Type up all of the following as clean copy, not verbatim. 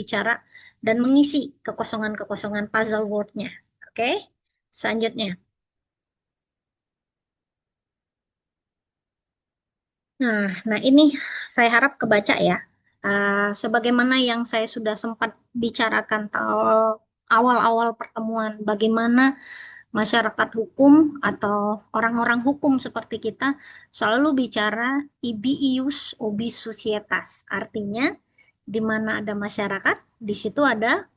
bicara dan mengisi kekosongan-kekosongan puzzle word-nya. Oke, selanjutnya. Nah, ini saya harap kebaca ya. Sebagaimana yang saya sudah sempat bicarakan awal-awal pertemuan, bagaimana masyarakat hukum atau orang-orang hukum seperti kita selalu bicara ibi ius ubi societas. Artinya, di mana ada masyarakat, di situ ada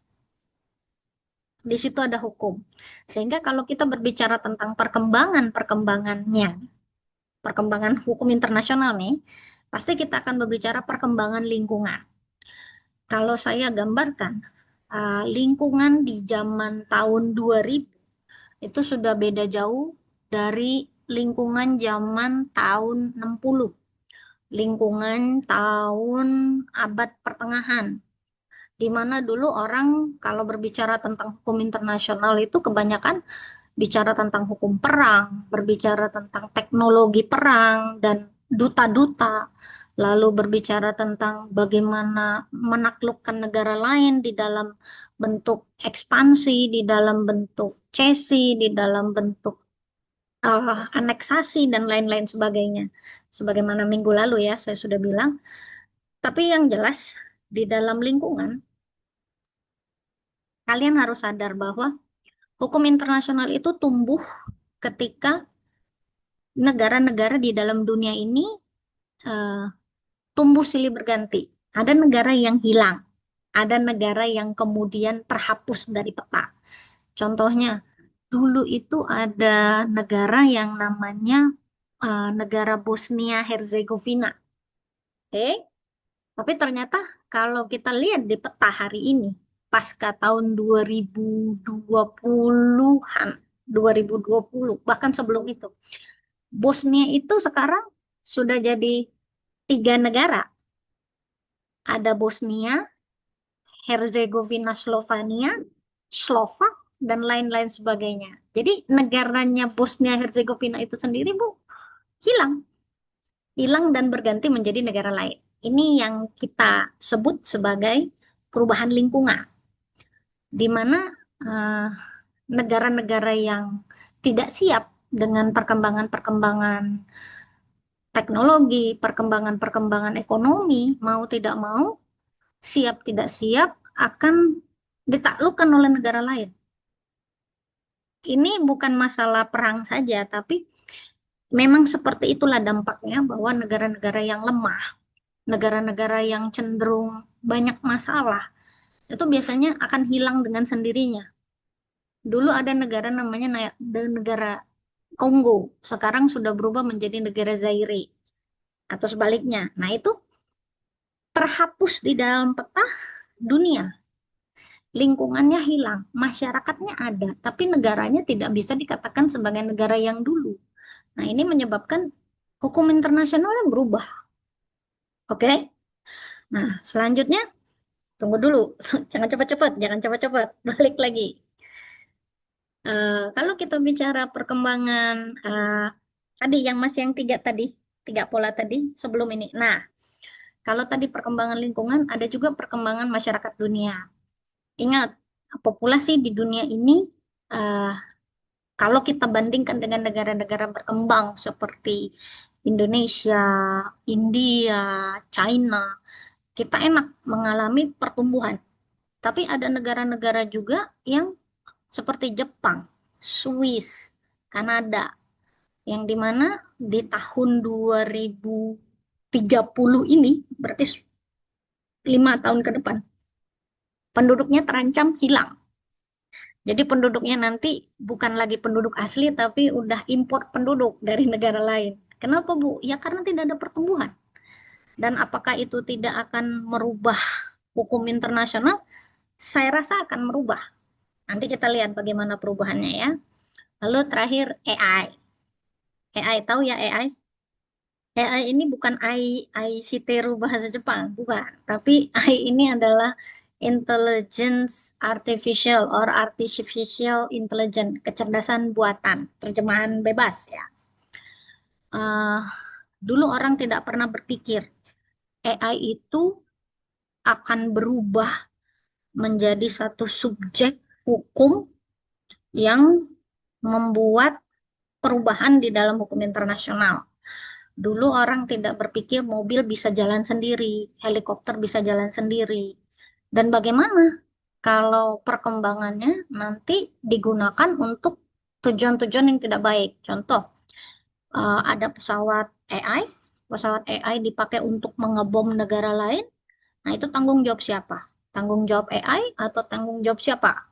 hukum. Sehingga kalau kita berbicara tentang perkembangan hukum internasional nih, pasti kita akan berbicara perkembangan lingkungan. Kalau saya gambarkan, lingkungan di zaman tahun 2000 itu sudah beda jauh dari lingkungan zaman tahun 60, lingkungan tahun abad pertengahan, di mana dulu orang kalau berbicara tentang hukum internasional itu kebanyakan bicara tentang hukum perang, berbicara tentang teknologi perang dan duta-duta, lalu berbicara tentang bagaimana menaklukkan negara lain di dalam bentuk ekspansi, di dalam bentuk cesi, di dalam bentuk aneksasi dan lain-lain sebagainya. Sebagaimana minggu lalu ya saya sudah bilang. Tapi yang jelas di dalam lingkungan kalian harus sadar bahwa hukum internasional itu tumbuh ketika negara-negara di dalam dunia ini eh, tumbuh silih berganti. Ada negara yang hilang, ada negara yang kemudian terhapus dari peta. Contohnya, dulu itu ada negara yang namanya negara Bosnia Herzegovina. Oke, tapi ternyata kalau kita lihat di peta hari ini, pasca tahun 2020-an, 2020, bahkan sebelum itu, Bosnia itu sekarang sudah jadi 3 negara. Ada Bosnia, Herzegovina, Slovenia, Slovak, dan lain-lain sebagainya. Jadi negaranya Bosnia Herzegovina itu sendiri, Bu, hilang. Hilang dan berganti menjadi negara lain. Ini yang kita sebut sebagai perubahan lingkungan, di mana eh, negara-negara yang tidak siap dengan perkembangan-perkembangan teknologi, perkembangan-perkembangan ekonomi, mau tidak mau, siap tidak siap akan ditaklukkan oleh negara lain. Ini bukan masalah perang saja, tapi memang seperti itulah dampaknya bahwa negara-negara yang lemah, negara-negara yang cenderung banyak masalah, itu biasanya akan hilang dengan sendirinya. Dulu ada negara namanya negara Kongo, sekarang sudah berubah menjadi negara Zaire atau sebaliknya. Nah, itu terhapus di dalam peta dunia. Lingkungannya hilang, masyarakatnya ada, tapi negaranya tidak bisa dikatakan sebagai negara yang dulu. Nah, ini menyebabkan hukum internasionalnya berubah. Oke? Nah, selanjutnya, tunggu dulu. Jangan cepat-cepat, jangan cepat-cepat. Balik lagi. Kalau kita bicara perkembangan tadi yang masih yang tiga pola tadi sebelum ini. Nah, kalau tadi perkembangan lingkungan, ada juga perkembangan masyarakat dunia. Ingat, populasi di dunia ini eh, kalau kita bandingkan dengan negara-negara berkembang seperti Indonesia, India, China, kita enak mengalami pertumbuhan. Tapi ada negara-negara juga yang seperti Jepang, Swiss, Kanada, yang dimana di tahun 2030 ini, berarti 5 tahun ke depan, penduduknya terancam hilang. Jadi penduduknya nanti bukan lagi penduduk asli, tapi udah import penduduk dari negara lain. Kenapa, Bu? Ya karena tidak ada pertumbuhan. Dan apakah itu tidak akan merubah hukum internasional? Saya rasa akan merubah. Nanti kita lihat bagaimana perubahannya ya. Lalu terakhir AI. AI, tahu ya AI? AI ini bukan AI Citeru bahasa Jepang, bukan. Tapi AI ini adalah intelligence artificial or artificial intelligence, kecerdasan buatan, terjemahan bebas ya. Eh, Dulu orang tidak pernah berpikir AI itu akan berubah menjadi satu subjek hukum yang membuat perubahan di dalam hukum internasional. Dulu orang tidak berpikir mobil bisa jalan sendiri, helikopter bisa jalan sendiri. Dan bagaimana kalau perkembangannya nanti digunakan untuk tujuan-tujuan yang tidak baik? Contoh, ada pesawat AI dipakai untuk mengebom negara lain. Nah, itu tanggung jawab siapa? Tanggung jawab AI atau tanggung jawab siapa?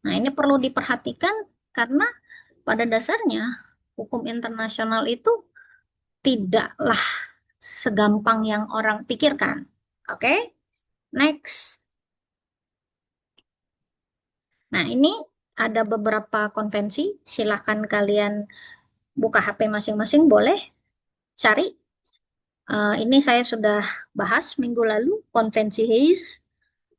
Nah, ini perlu diperhatikan karena pada dasarnya hukum internasional itu tidaklah segampang yang orang pikirkan. Oke, next. Nah, ini ada beberapa konvensi. Silahkan kalian buka HP masing-masing, boleh cari. Ini saya sudah bahas minggu lalu, konvensi Hayes.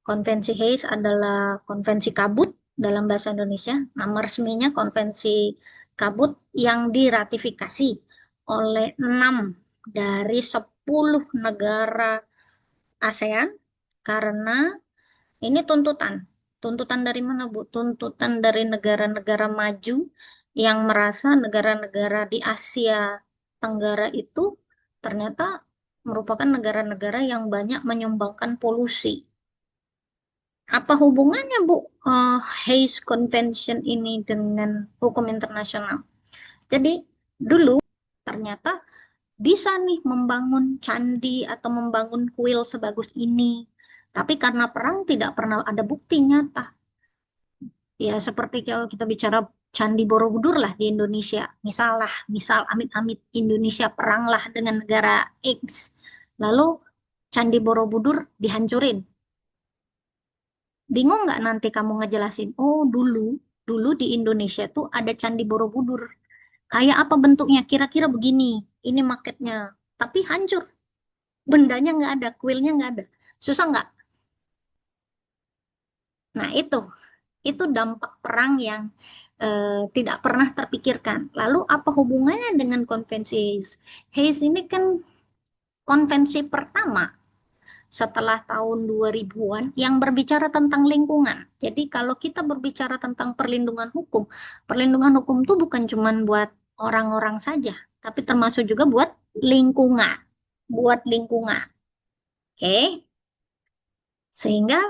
Konvensi Hayes adalah konvensi kabut dalam bahasa Indonesia. Nama resminya konvensi kabut yang diratifikasi oleh 6 dari 10 negara ASEAN karena ini tuntutan. Tuntutan dari mana, Bu? Tuntutan dari negara-negara maju yang merasa negara-negara di Asia Tenggara itu ternyata merupakan negara-negara yang banyak menyumbangkan polusi. Apa hubungannya, Bu, Hays Convention ini dengan hukum internasional? Jadi, dulu ternyata bisa nih membangun candi atau membangun kuil sebagus ini. Tapi karena perang tidak pernah ada bukti nyata. Ya, seperti kalau kita bicara Candi Borobudur lah di Indonesia. Misal amit-amit Indonesia peranglah dengan negara X. Lalu Candi Borobudur dihancurin. Bingung nggak nanti kamu ngejelasin? Oh, dulu di Indonesia tuh ada Candi Borobudur. Kayak apa bentuknya? Kira-kira begini. Ini maketnya. Tapi hancur. Bendanya nggak ada, kuilnya nggak ada. Susah nggak? Nah, itu dampak perang yang tidak pernah terpikirkan. Lalu apa hubungannya dengan konvensi Hayes? Hayes ini kan konvensi pertama setelah tahun 2000-an yang berbicara tentang lingkungan. Jadi kalau kita berbicara tentang perlindungan hukum itu bukan cuma buat orang-orang saja, tapi termasuk juga buat lingkungan. Buat lingkungan. Oke? Sehingga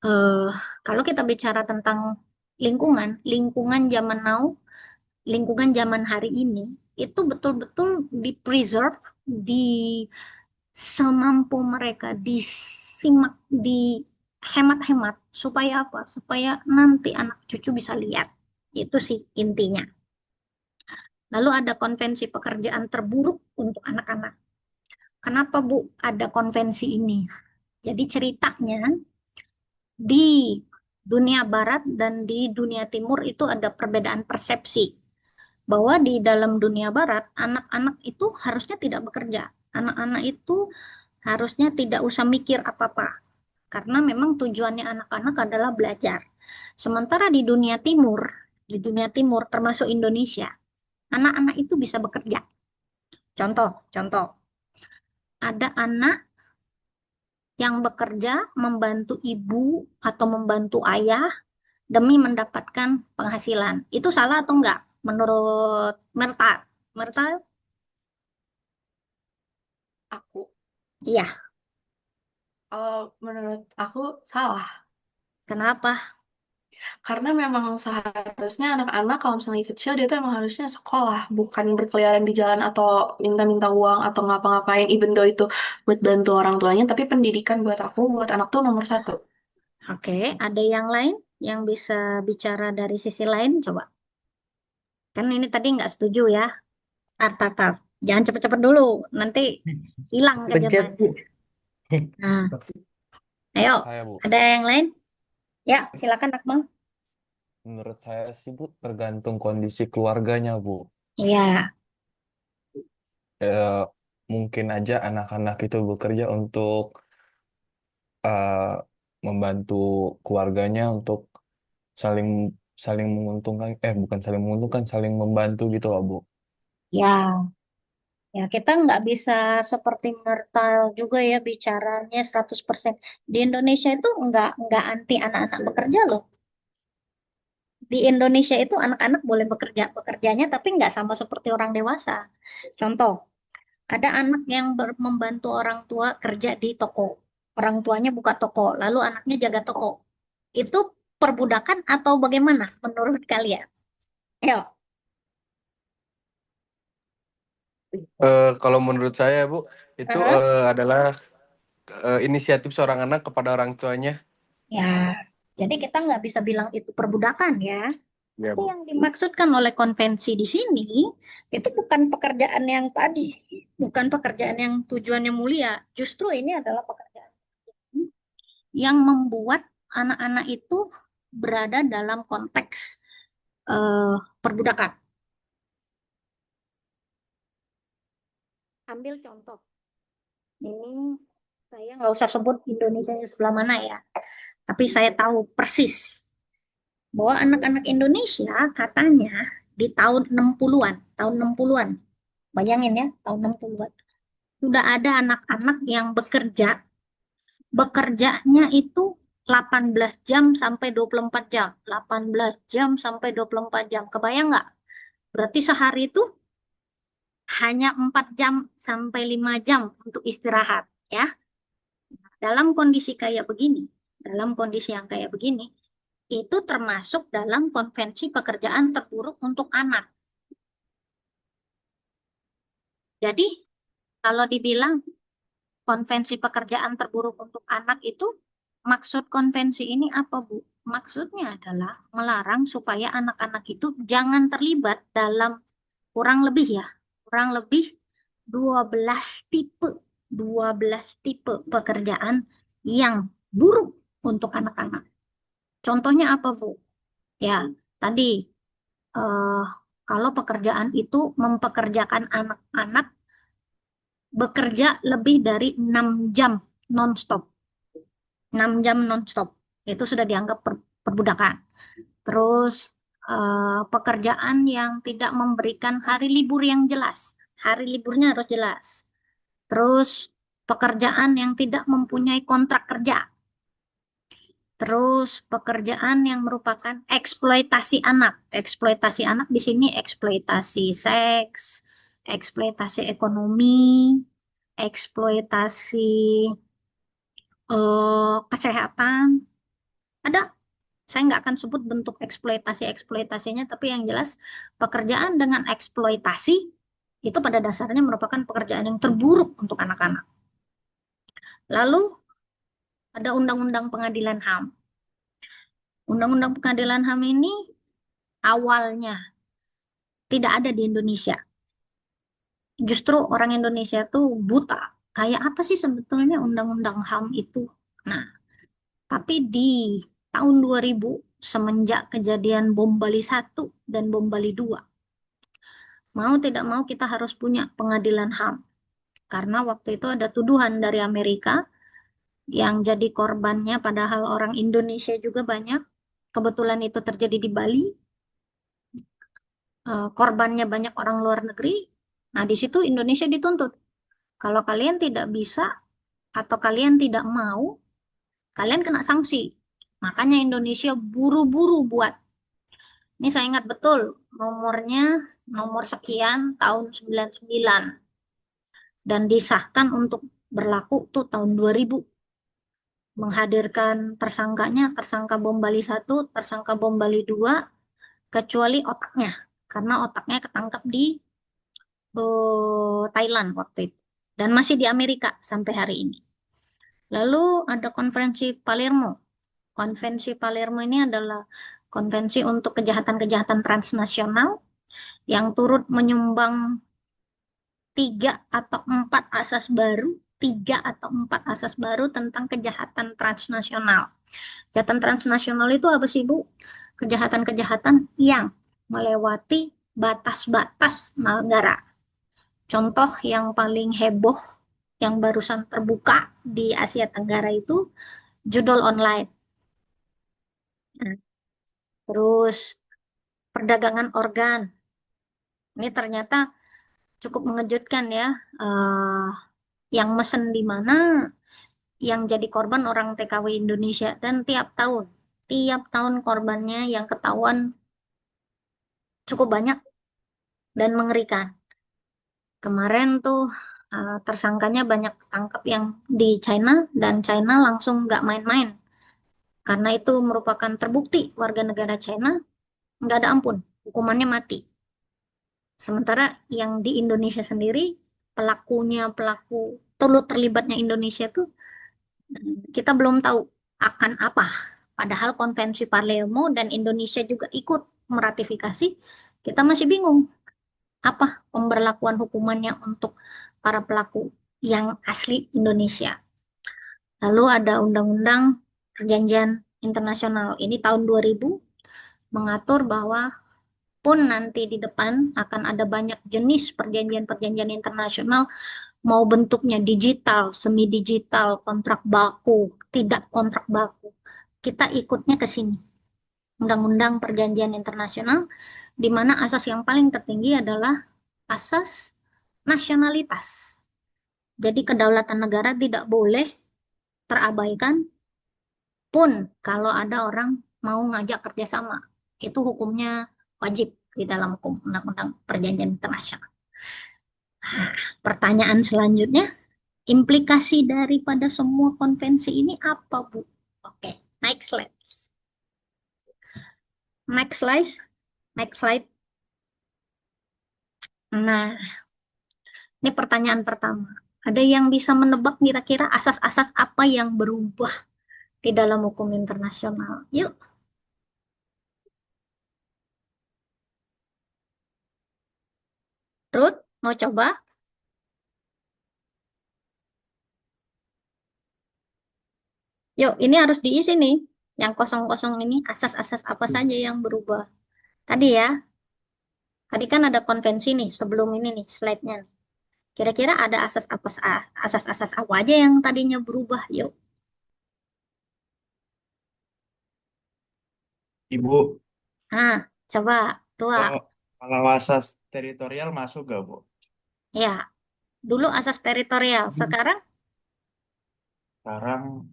eh, kalau kita bicara tentang lingkungan zaman now, lingkungan zaman hari ini itu betul-betul di preserve, di semampu mereka, disimak, dihemat-hemat supaya apa? Supaya nanti anak cucu bisa lihat. Itu sih intinya. Lalu ada konvensi pekerjaan terburuk untuk anak-anak. Kenapa, Bu, ada konvensi ini? Jadi ceritanya di dunia barat dan di dunia timur itu ada perbedaan persepsi bahwa di dalam dunia barat anak-anak itu harusnya tidak bekerja. Anak-anak itu harusnya tidak usah mikir apa-apa karena memang tujuannya anak-anak adalah belajar. Sementara di dunia timur termasuk Indonesia, anak-anak itu bisa bekerja. Contoh, ada anak yang bekerja membantu ibu atau membantu ayah demi mendapatkan penghasilan. Itu salah atau enggak? Menurut Merta? Merta? Aku, Iya. kalau menurut aku salah. Kenapa? Karena memang seharusnya anak-anak kalau misalnya kecil dia tuh emang harusnya sekolah, bukan berkeliaran di jalan atau minta-minta uang atau ngapa-ngapain. Even though itu buat bantu orang tuanya, tapi pendidikan buat aku, buat anak tuh nomor satu. Oke, ada yang lain yang bisa bicara dari sisi lain? Coba. Kan ini tadi nggak setuju ya. Tar. Jangan cepet-cepet dulu. Nanti hilang Pencet. kejutannya. Nah, ayo. Saya, Bu. Ada yang lain? Ya, silakan Akmal. Menurut saya sih, Bu, tergantung kondisi keluarganya, Bu. Iya, Eh, Mungkin aja anak-anak itu bekerja untuk eh, membantu keluarganya untuk saling saling menguntungkan, bukan saling menguntungkan, saling membantu gitu loh, Bu. ya. Ya, kita nggak bisa seperti Mertal juga ya bicaranya 100%. Di Indonesia itu nggak anti anak-anak bekerja loh. Di Indonesia itu anak-anak boleh bekerja, bekerjanya tapi nggak sama seperti orang dewasa. Contoh, ada anak yang membantu orang tua kerja di toko. Orang tuanya buka toko, lalu anaknya jaga toko. Itu perbudakan atau bagaimana menurut kalian? Ayo. Kalau menurut saya, Bu, itu Hah? adalah inisiatif seorang anak kepada orang tuanya. Ya, jadi kita nggak bisa bilang itu perbudakan ya. Ya, Tapi Bu. yang dimaksudkan oleh konvensi di sini itu bukan pekerjaan yang tadi, bukan pekerjaan yang tujuannya mulia. Justru ini adalah pekerjaan yang membuat anak-anak itu berada dalam konteks perbudakan. Ambil contoh, ini saya nggak usah sebut Indonesia sebelah mana ya, tapi saya tahu persis bahwa anak-anak Indonesia katanya di tahun 60-an, tahun 60-an, bayangin ya, tahun 60-an, sudah ada anak-anak yang bekerjanya itu 18 jam sampai 24 jam, 18 jam sampai 24 jam. Kebayang nggak? Berarti sehari itu hanya 4 jam sampai 5 jam untuk istirahat, ya. Dalam kondisi kayak begini, dalam kondisi yang kayak begini, itu termasuk dalam konvensi pekerjaan terburuk untuk anak. Jadi, kalau dibilang konvensi pekerjaan terburuk untuk anak itu, maksud konvensi ini apa, Bu? Maksudnya adalah melarang supaya anak-anak itu jangan terlibat dalam kurang lebih ya, kurang lebih 12 tipe, 12 tipe pekerjaan yang buruk untuk anak-anak. Contohnya apa, Bu? Ya, tadi eh, kalau pekerjaan itu mempekerjakan anak-anak bekerja lebih dari 6 jam non-stop. 6 jam non-stop. Itu sudah dianggap perbudakan. Terus pekerjaan yang tidak memberikan hari libur yang jelas. Hari liburnya harus jelas. Terus pekerjaan yang tidak mempunyai kontrak kerja. Terus pekerjaan yang merupakan eksploitasi anak. Eksploitasi anak di sini eksploitasi seks, eksploitasi ekonomi, eksploitasi kesehatan. Ada, saya nggak akan sebut bentuk eksploitasi-eksploitasinya, tapi yang jelas pekerjaan dengan eksploitasi itu pada dasarnya merupakan pekerjaan yang terburuk untuk anak-anak. Lalu ada Undang-Undang Pengadilan HAM. Undang-Undang Pengadilan HAM ini awalnya tidak ada di Indonesia. Justru orang Indonesia tuh buta. Kayak apa sih sebetulnya Undang-Undang HAM itu? Nah, tapi di tahun 2000 semenjak kejadian bom Bali 1 dan bom Bali 2, mau tidak mau kita harus punya pengadilan HAM. Karena waktu itu ada tuduhan dari Amerika yang jadi korbannya padahal orang Indonesia juga banyak. Kebetulan itu terjadi di Bali, korbannya banyak orang luar negeri. Nah, di situ Indonesia dituntut. Kalau kalian tidak bisa atau kalian tidak mau, kalian kena sanksi. Makanya Indonesia buru-buru buat. Ini saya ingat betul nomornya, nomor sekian tahun 99 dan disahkan untuk berlaku tuh tahun 2000. Menghadirkan tersangkanya, tersangka bom Bali 1, tersangka bom Bali 2, kecuali otaknya. Karena otaknya ketangkap di Thailand waktu itu. Dan masih di Amerika sampai hari ini. Lalu ada konferensi Palermo. Konvensi Palermo ini adalah konvensi untuk kejahatan-kejahatan transnasional yang turut menyumbang 3 atau 4 asas baru tentang kejahatan transnasional. Kejahatan transnasional itu apa sih, Bu? Kejahatan-kejahatan yang melewati batas-batas negara. Contoh yang paling heboh yang barusan terbuka di Asia Tenggara itu judul online. Nah, terus perdagangan organ. Ini ternyata cukup mengejutkan ya. Eh, yang mesen di mana, yang jadi korban orang TKW Indonesia, dan tiap tahun korbannya yang ketahuan cukup banyak dan mengerikan. Kemarin tuh tersangkanya banyak ketangkep yang di China, dan China langsung nggak main-main karena itu merupakan terbukti warga negara China, nggak ada ampun, hukumannya mati. Sementara yang di Indonesia sendiri, pelaku turut terlibatnya Indonesia tuh kita belum tahu akan apa. Padahal konvensi Palermo dan Indonesia juga ikut meratifikasi, kita masih bingung apa pemberlakuan hukumannya untuk para pelaku yang asli Indonesia. Lalu ada Undang-Undang Perjanjian Internasional. Ini tahun 2000 mengatur bahwa pun nanti di depan akan ada banyak jenis perjanjian-perjanjian internasional, mau bentuknya digital, semi digital, kontrak baku, tidak kontrak baku. Kita ikutnya ke sini. Undang-Undang Perjanjian Internasional, di mana asas yang paling tertinggi adalah asas nasionalitas. Jadi kedaulatan negara tidak boleh terabaikan, pun kalau ada orang mau ngajak kerjasama. Itu hukumnya wajib di dalam hukum Undang-Undang Perjanjian Internasional. Nah, pertanyaan selanjutnya, implikasi daripada semua konvensi ini apa, Bu? Oke, next slide. Next slide. Next slide. Nah, ini pertanyaan pertama. Ada yang bisa menebak kira-kira asas-asas apa yang berubah di dalam hukum internasional? Yuk. Ruth, mau coba? Yuk, ini harus diisi nih. Yang kosong-kosong ini, asas-asas apa saja yang berubah? Tadi ya, tadi kan ada konvensi nih, sebelum ini nih, slide-nya nih. Kira-kira ada asas-asas apa aja yang tadinya berubah? Yuk. Ibu, Nah, coba, tua. kalau kalau asas teritorial masuk gak, Bu? Ya, dulu asas teritorial. Sekarang, Sekarang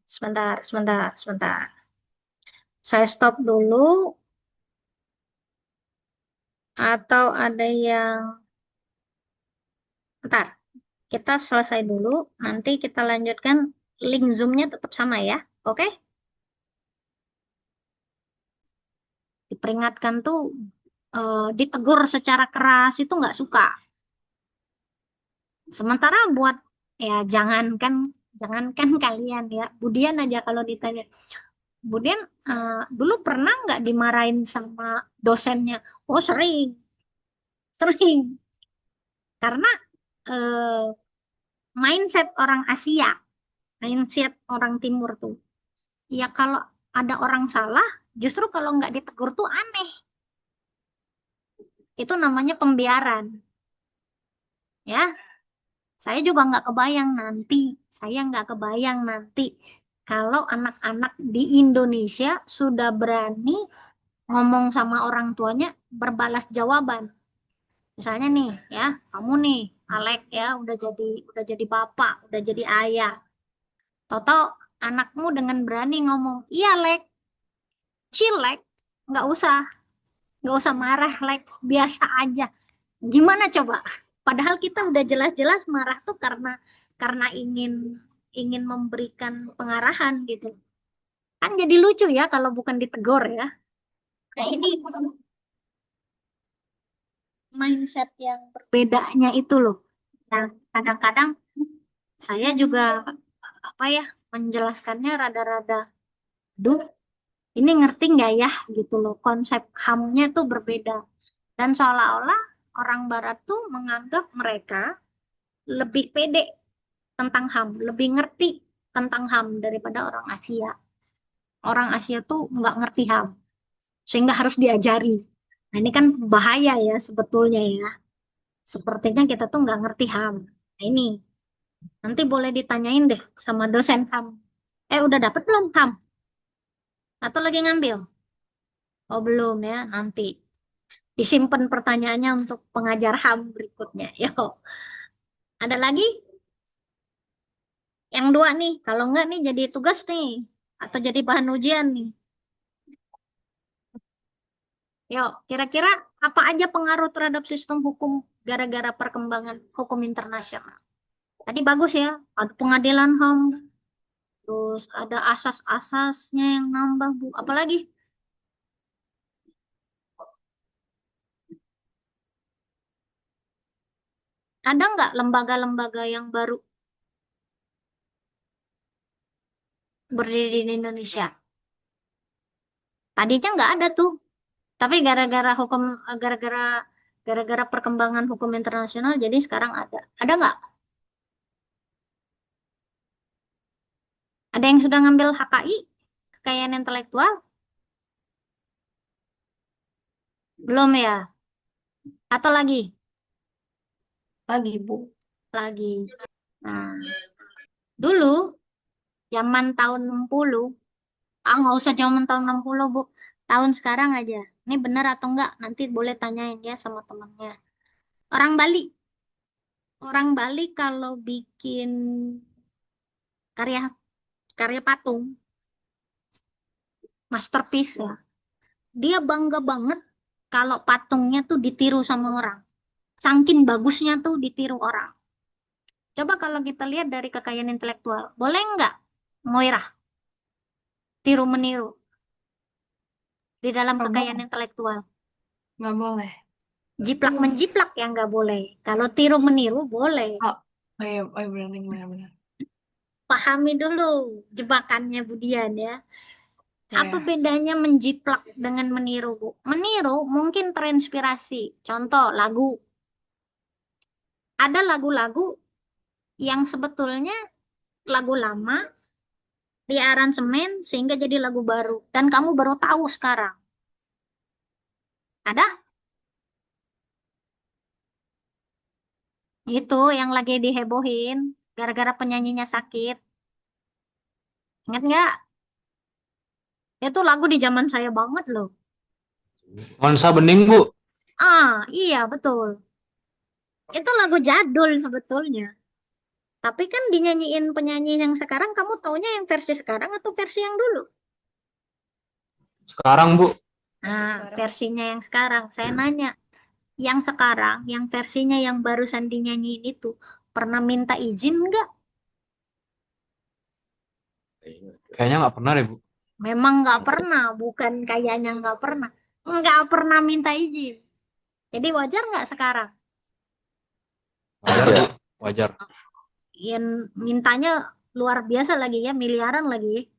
sebentar, sebentar, sebentar. Saya stop dulu, atau ada yang, bentar, kita selesai dulu, nanti kita lanjutkan, link Zoom-nya tetap sama ya, oke? Diperingatkan tuh, ditegur secara keras itu nggak suka. Sementara buat, ya jangankan kalian ya, Budian aja kalau ditanya, Budian dulu pernah nggak dimarahin sama dosennya? Oh sering, sering. Karena eh, mindset orang Asia, mindset orang Timur tuh. Ya kalau ada orang salah, justru kalau nggak ditegur tuh aneh. Itu namanya pembiaran. Ya, saya nggak kebayang nanti kalau anak-anak di Indonesia sudah berani ngomong sama orang tuanya berbalas jawaban. Misalnya nih, ya, kamu nih, Alek ya, udah jadi bapak, udah jadi ayah. Tahu-tahu anakmu dengan berani ngomong, iya Lek, chill Lek, nggak usah, nggak usah marah Lek, biasa aja. Gimana coba? Padahal kita udah jelas-jelas marah tuh karena ingin ingin memberikan pengarahan gitu. Kan jadi lucu ya kalau bukan ditegur ya. Nah ini mindset yang berbedanya itu loh. Nah, kadang-kadang saya juga apa ya menjelaskannya rada-rada, duh, ini ngerti nggak ya gitu loh. Konsep HAM-nya tuh berbeda. Dan seolah-olah orang Barat tuh menganggap mereka lebih pede tentang HAM, lebih ngerti tentang HAM daripada orang Asia. Orang Asia tuh nggak ngerti HAM, sehingga harus diajari. Nah ini kan bahaya ya sebetulnya ya. Sepertinya kita tuh nggak ngerti HAM. Nah ini, nanti boleh ditanyain deh sama dosen HAM. Udah dapet belum HAM? Atau lagi ngambil? Oh belum ya, nanti. Disimpan pertanyaannya untuk pengajar HAM berikutnya. Yo, ada lagi? Yang dua nih, kalau enggak nih jadi tugas nih, atau jadi bahan ujian nih. Yuk, kira-kira apa aja pengaruh terhadap sistem hukum gara-gara perkembangan hukum internasional? Tadi bagus ya, ada pengadilan HAM, terus ada asas-asasnya yang nambah, Bu. Apalagi? Ada nggak lembaga-lembaga yang baru berdiri di Indonesia? Tadinya nggak ada tuh, tapi gara-gara gara-gara perkembangan hukum internasional, jadi sekarang ada. Ada nggak? Ada yang sudah ngambil HKI, kekayaan intelektual? Belum ya? Atau lagi? Lagi, Bu. Lagi. Nah, dulu zaman tahun 60, nggak usah zaman tahun 60, Bu. Tahun sekarang aja. Ini benar atau enggak? Nanti boleh tanyain ya sama temannya. Orang Bali. Orang Bali kalau bikin karya karya patung, masterpiece ya, dia bangga banget kalau patungnya tuh ditiru sama orang. Saking bagusnya tuh ditiru orang. Coba kalau kita lihat dari kekayaan intelektual, boleh nggak Moirah tiru meniru di dalam Nggak kekayaan boleh. intelektual? Nggak boleh. Jiplak menjiplak yang nggak boleh. Kalau tiru meniru boleh. Oh, oh iya benar-benar. Pahami dulu jebakannya Budian ya. Apa Ya. bedanya menjiplak dengan meniru, Bu? Meniru mungkin terinspirasi. Contoh lagu. Ada lagu-lagu yang sebetulnya lagu lama di aransemen sehingga jadi lagu baru. Dan kamu baru tahu sekarang. Ada? Itu yang lagi dihebohin gara-gara penyanyinya sakit. Ingat nggak? Itu lagu di zaman saya banget loh. Nuansa Bening, Bu. Iya betul. Itu lagu jadul sebetulnya. Tapi kan dinyanyiin penyanyi yang sekarang, kamu taunya yang versi sekarang atau versi yang dulu? Sekarang, Bu. Nah, versinya yang sekarang. Saya nanya, yang sekarang, yang versinya yang barusan dinyanyiin itu, pernah minta izin nggak? Kayaknya nggak pernah deh, Bu. Memang nggak pernah, bukan kayaknya nggak pernah. Nggak pernah minta izin. Jadi wajar nggak sekarang? Wajar, Bu. Wajar. Yang mintanya luar biasa lagi ya, miliaran lagi.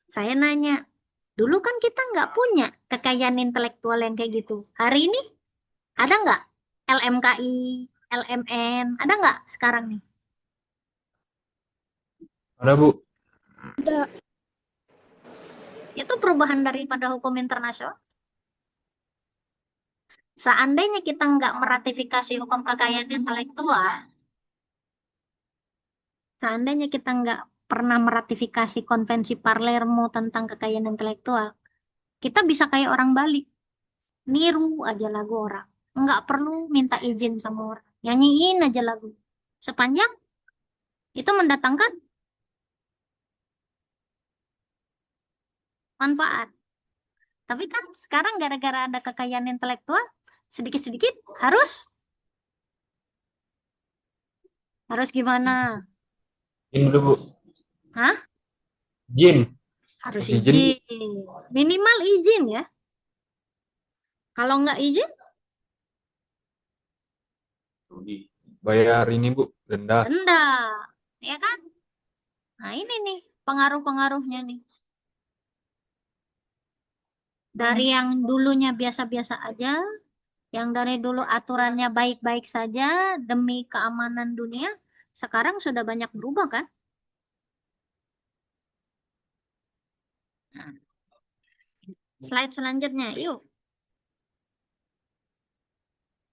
Saya nanya, dulu kan kita nggak punya kekayaan intelektual yang kayak gitu. Hari ini ada nggak LMKI, LMN, ada nggak sekarang nih? Ada, Bu. Itu perubahan daripada hukum internasional. Seandainya kita nggak meratifikasi hukum kekayaan intelektual, seandainya kita nggak pernah meratifikasi konvensi Palermo tentang kekayaan intelektual, kita bisa kayak orang Bali, niru aja lagu orang. Nggak perlu minta izin sama orang. Nyanyiin aja lagu. Sepanjang itu mendatangkan manfaat. Tapi kan sekarang gara-gara ada kekayaan intelektual, sedikit-sedikit harus gimana? Izin dulu, Bu. Hah? Izin. Harus Izin. izin. Minimal izin ya. Kalau nggak izin, Bayar ini, Bu. Denda. denda. Ya kan? Nah ini nih pengaruh-pengaruhnya nih. Dari yang dulunya biasa-biasa aja, yang dari dulu aturannya baik-baik saja demi keamanan dunia, sekarang sudah banyak berubah kan? Nah, slide selanjutnya, yuk.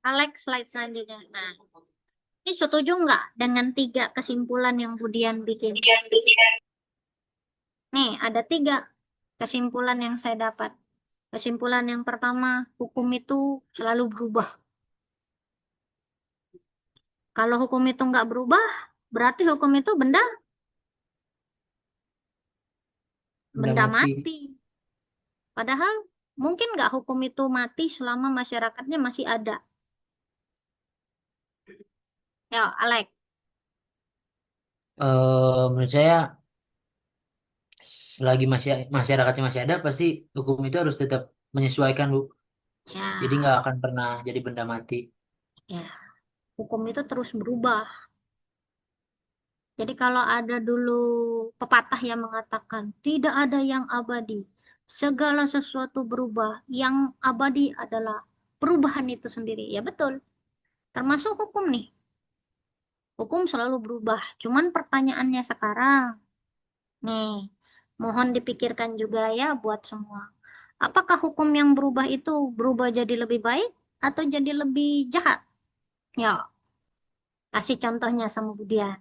Alex, slide selanjutnya. Nah, ini setuju nggak dengan 3 kesimpulan yang Budian bikin? Nih, ada 3. kesimpulan yang saya dapat. Kesimpulan yang pertama, hukum itu selalu berubah. Kalau hukum itu nggak berubah, berarti hukum itu benda Benda mati. mati. Padahal mungkin nggak hukum itu mati selama masyarakatnya masih ada. Ya, Alex. Menurut saya selagi masyarakatnya masih ada, pasti hukum itu harus tetap menyesuaikan, Bu. Jadi Ya, nggak akan pernah jadi benda mati. ya, hukum itu terus berubah. Jadi kalau ada dulu pepatah yang mengatakan tidak ada yang abadi, segala sesuatu berubah, yang abadi adalah perubahan itu sendiri. Ya betul, termasuk hukum nih. Hukum selalu berubah. Cuman pertanyaannya sekarang, nih, mohon dipikirkan juga ya buat semua. Apakah hukum yang berubah itu berubah jadi lebih baik atau jadi lebih jahat? Ya, kasih contohnya sama Budian.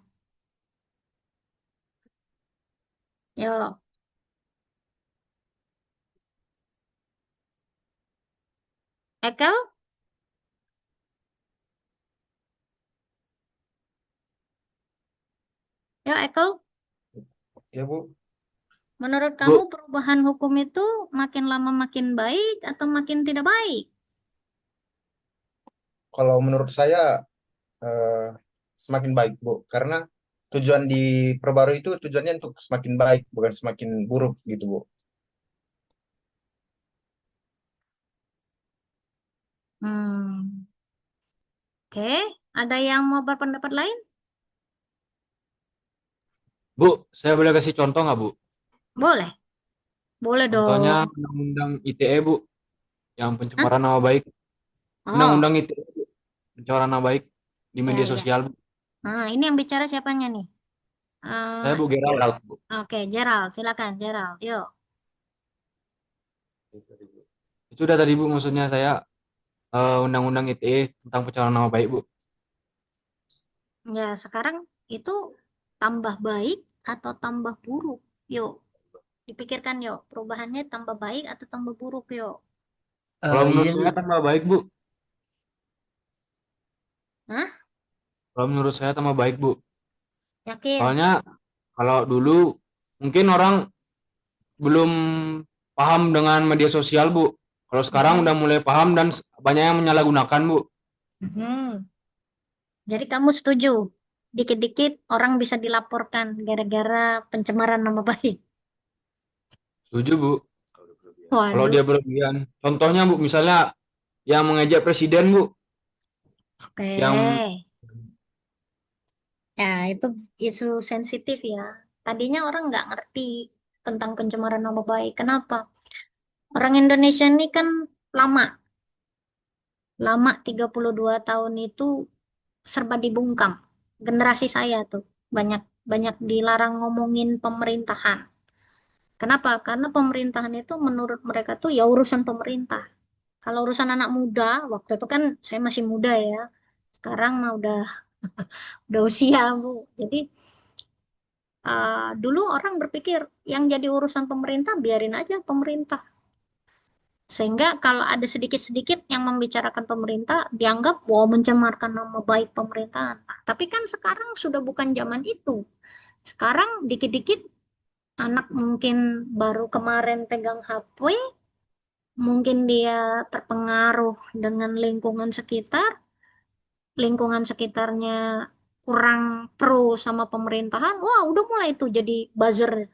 Yo, Ekel? Yo, Ekel? Ya, Bu. Menurut kamu Bu, perubahan hukum itu makin lama makin baik atau makin tidak baik? Kalau menurut saya eh, semakin baik, Bu. Karena tujuan diperbarui itu tujuannya untuk semakin baik, bukan semakin buruk gitu, Bu. Hmm, oke. Ada yang mau berpendapat lain? Bu, saya boleh kasih contoh nggak, Bu? Boleh, boleh Contohnya dong. Undang-Undang ITE, Bu, yang Hah? pencemaran nama baik. Oh, Undang-Undang ITE, Bu, pencemaran nama baik di ya, media ya. sosial, Bu. Nah, ini yang bicara siapanya nih? Saya Eh, Bu Gerald, Bu. oke, Gerald, silakan Gerald. Yuk. Itu udah tadi, Bu, maksudnya saya Undang-Undang ITE tentang pencemaran nama baik, Bu. Ya, sekarang itu tambah baik atau tambah buruk? Yuk, dipikirkan yuk. Perubahannya tambah baik atau tambah buruk yuk. Kalau menurut Izin, Bu. saya tambah baik, Bu. Hah? Kalau menurut saya tambah baik, Bu. Yakin? Soalnya kalau dulu mungkin orang belum paham dengan media sosial, Bu. Kalau sekarang Mhm. udah mulai paham dan banyak yang menyalahgunakan, Bu. Mhm. Jadi kamu setuju? Dikit-dikit orang bisa dilaporkan gara-gara pencemaran nama baik. Setuju, Bu. Kalau Waduh, dia berlebihan. Contohnya, Bu, misalnya yang mengejek presiden, Bu. oke. Yang Ya, itu isu sensitif ya. Tadinya orang nggak ngerti tentang pencemaran nama baik. Kenapa? Orang Indonesia ini kan lama, lama 32 tahun itu serba dibungkam. Generasi saya tuh banyak banyak dilarang ngomongin pemerintahan. Kenapa? Karena pemerintahan itu menurut mereka tuh ya urusan pemerintah. Kalau urusan anak muda, waktu itu kan saya masih muda ya. Sekarang mah udah usia, Bu. Jadi dulu orang berpikir yang jadi urusan pemerintah biarin aja pemerintah. Sehingga kalau ada sedikit-sedikit yang membicarakan pemerintah dianggap wow mencemarkan nama baik pemerintahan. Nah, tapi kan sekarang sudah bukan zaman itu. Sekarang dikit-dikit anak mungkin baru kemarin pegang HP, mungkin dia terpengaruh dengan lingkungan sekitarnya kurang pro sama pemerintahan, wah udah mulai tuh jadi buzzer,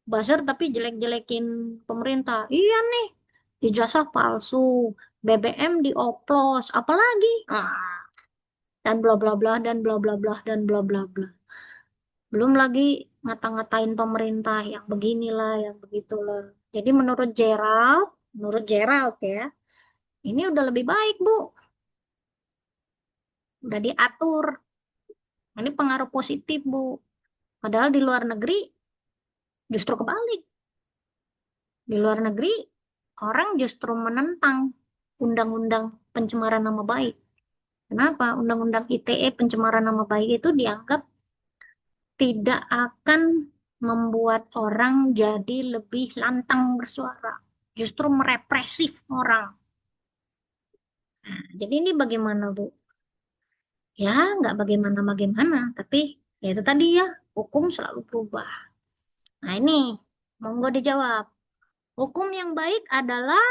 buzzer tapi jelek-jelekin pemerintah. Iya nih, ijazah palsu, BBM dioplos, apalagi, dan bla bla bla dan bla bla bla dan bla bla bla. Belum lagi ngata-ngatain pemerintah yang beginilah, yang begitulah. Jadi menurut Gerald ya, ini udah lebih baik, Bu. Udah diatur. Ini pengaruh positif, Bu. Padahal di luar negeri justru kebalik. Di luar negeri orang justru menentang undang-undang pencemaran nama baik. Kenapa? Undang-undang ITE pencemaran nama baik itu dianggap tidak akan membuat orang jadi lebih lantang bersuara, justru merepresif orang. Nah, jadi ini bagaimana, Bu? Ya, nggak bagaimana-bagaimana, tapi ya itu tadi ya, hukum selalu berubah. Nah, ini monggo dijawab. Hukum yang baik adalah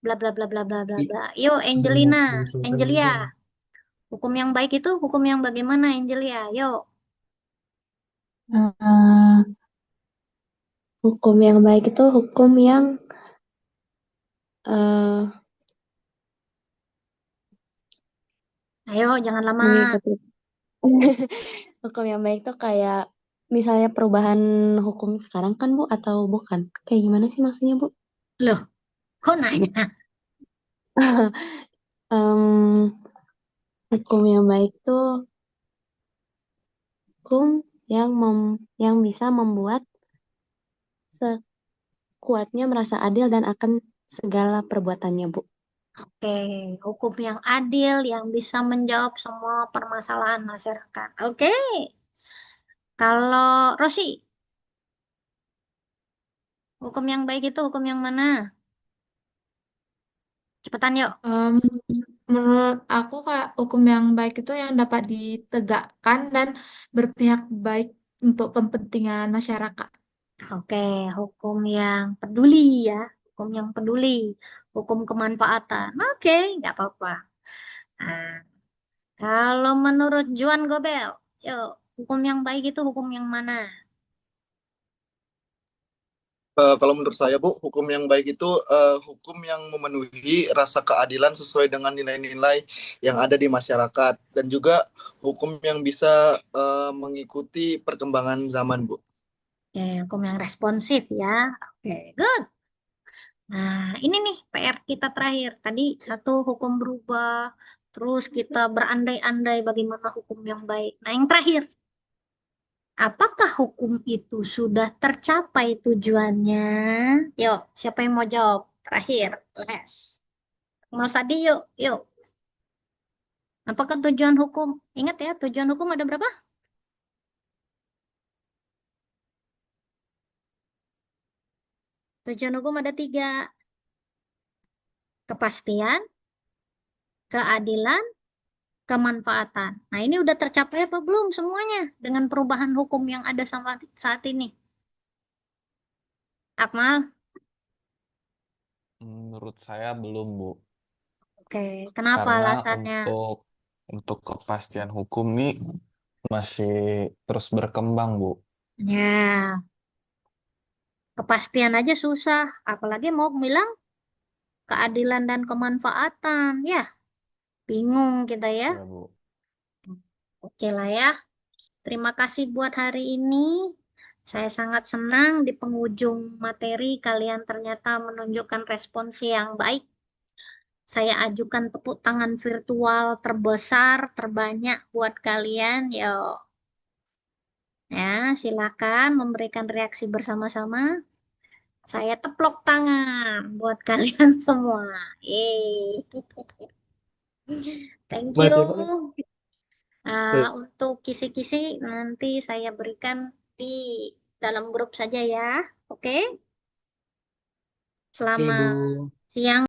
bla bla bla bla bla bla bla. Yo, Angelina, Angelia. Hukum yang baik itu hukum yang bagaimana, Angelia? Yo. Eh, hukum yang baik itu hukum yang eh, Ayo, jangan lama. mengikuti. Hukum yang baik itu kayak misalnya perubahan hukum sekarang kan Bu atau bukan? Kayak gimana sih maksudnya Bu? Loh, kok nanya? Em, hukum yang baik itu hukum yang bisa membuat sekuatnya merasa adil dan akan segala perbuatannya Bu. Oke, hukum yang adil yang bisa menjawab semua permasalahan masyarakat. Oke. Kalau Rosi, hukum yang baik itu hukum yang mana? Cepetan yuk. Menurut aku kayak hukum yang baik itu yang dapat ditegakkan dan berpihak baik untuk kepentingan masyarakat. Oke, hukum yang peduli ya. Hukum yang peduli. Hukum kemanfaatan. Oke, nggak apa-apa. Nah, kalau menurut Juan Gobel, yuk, hukum yang baik itu hukum yang mana? Kalau menurut saya, Bu, hukum yang baik itu hukum yang memenuhi rasa keadilan sesuai dengan nilai-nilai yang ada di masyarakat dan juga hukum yang bisa mengikuti perkembangan zaman, Bu. Oke, hukum yang responsif ya. Oke, good. Nah, ini nih PR kita terakhir. Tadi satu hukum berubah, terus kita berandai-andai bagaimana hukum yang baik. Nah, yang terakhir, apakah hukum itu sudah tercapai tujuannya? Yuk, siapa yang mau jawab? Terakhir, les. Mas Adi, yuk, yuk. Apakah tujuan hukum? Ingat ya, tujuan hukum ada berapa? Tujuan hukum ada 3. Kepastian, keadilan, kemanfaatan. Nah, ini udah tercapai apa belum semuanya dengan perubahan hukum yang ada sama saat ini? Akmal? Menurut saya belum, Bu. Oke, kenapa Karena alasannya? untuk kepastian hukum nih masih terus berkembang, Bu. Ya, kepastian aja susah, apalagi mau bilang keadilan dan kemanfaatan. Ya, bingung kita ya. Ya, Bu. Oke lah ya. Terima kasih buat hari ini. Saya sangat senang di penghujung materi kalian ternyata menunjukkan respons yang baik. Saya ajukan tepuk tangan virtual terbesar, terbanyak buat kalian. Yo, ya, silakan memberikan reaksi bersama-sama. Saya teplok tangan buat kalian semua. Yeay. Thank Buat you. Ibu. Untuk kisi-kisi nanti saya berikan di dalam grup saja ya. Oke? Oke, Bu. Selamat siang.